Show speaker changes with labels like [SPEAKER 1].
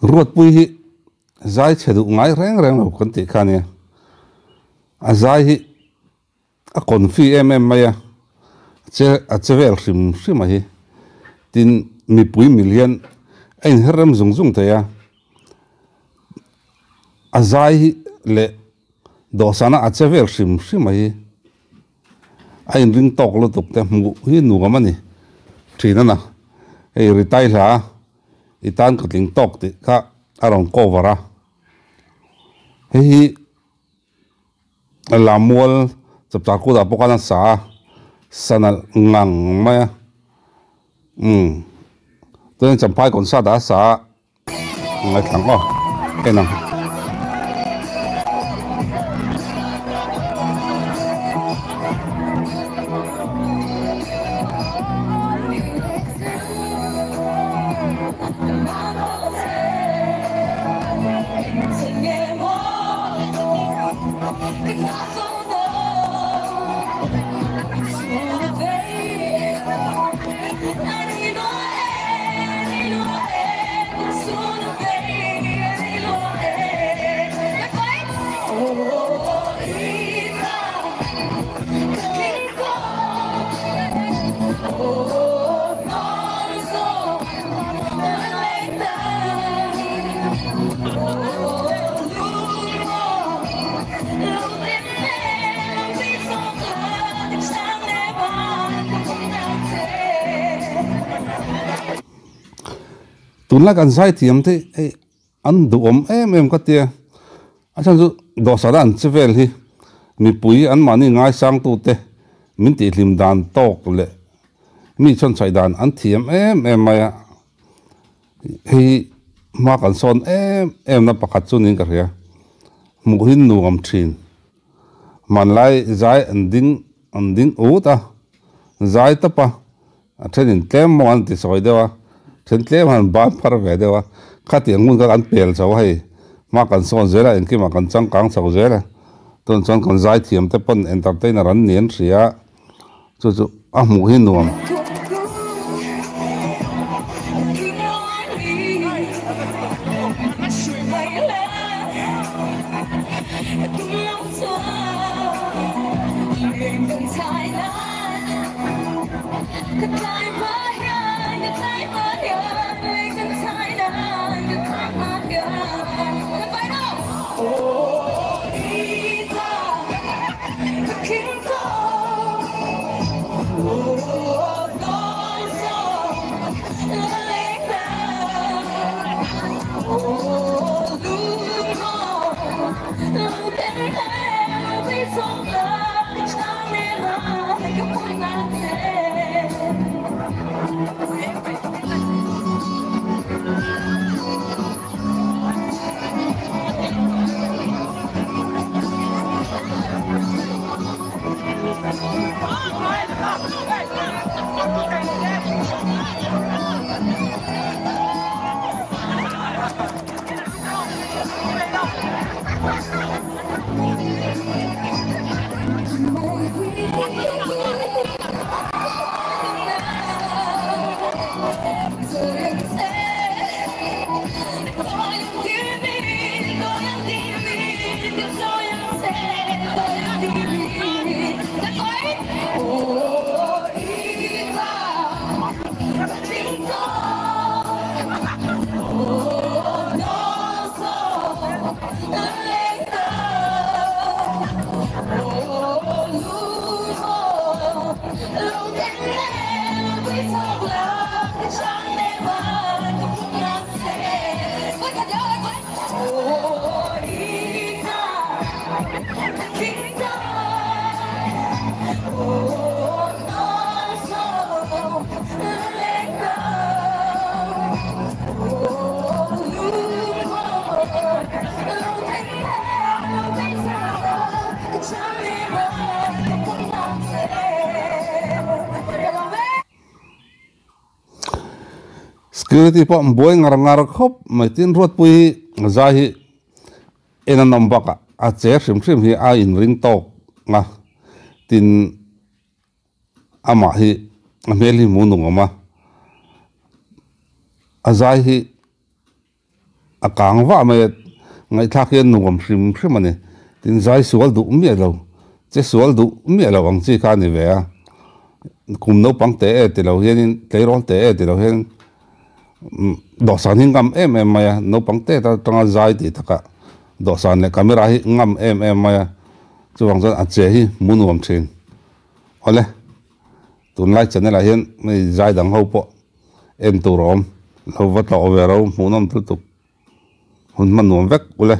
[SPEAKER 1] ruột pui hi zai chedu ngai reng reng lo kon ti khania a zai hi a kon fi maya a chevel sim hi tin mi pui million ein heram zung te ya a zai hi le do sana a chevel sim hi ein ring tok lo tuk te mu hi nu ga mani thina na ei ritai la itan ka tling tok ti kha arong kovara hi lamol chap cha ku da pokana sa sanal ngang maya tôi chẳng phải còn sao đã xả ngày thẳng có cái nào tun la kan sai thiam te an du em ka tia asan zu do sadan chevel hi mi pui an mani ngai sang tu te min ti lim dan tok le mi chon chai dan an thiam em maya hi ma kan son em na pakhat chu ning ka ria mu hin nu am thin man lai zai an ding u ta zai ta pa a thenin tlem mo an ti soi dewa then tlem han ban phar ve dewa khati ngun ka an pel chaw hai ma kan son zela en ki ma kan chang kang chaw zela ton chon kan zai thiam te pon entertainer an nen ria chu a mu hin nuam security po boy ngar khop mai tin ruat pui zahi ena nombaka a che sim hi a in ring tok nga tin ama hi amel hi munung ama a zahi akang wa mai ngai thak hian nuam hrim hrim ani tin zai sual du mi lo che sual du mi lo ang chi kha ni ve a kum no pang te te lo hian te ron te te lo hian do san hingam em maya no pang te ta tanga zai ti taka do san le camera hi ngam em maya chuwang zon a che hi munuam thin ole tun lai channel a hian mai zai dang ho po em tu rom lo wat lo ve ro munam tu tu hun man nuam vek ule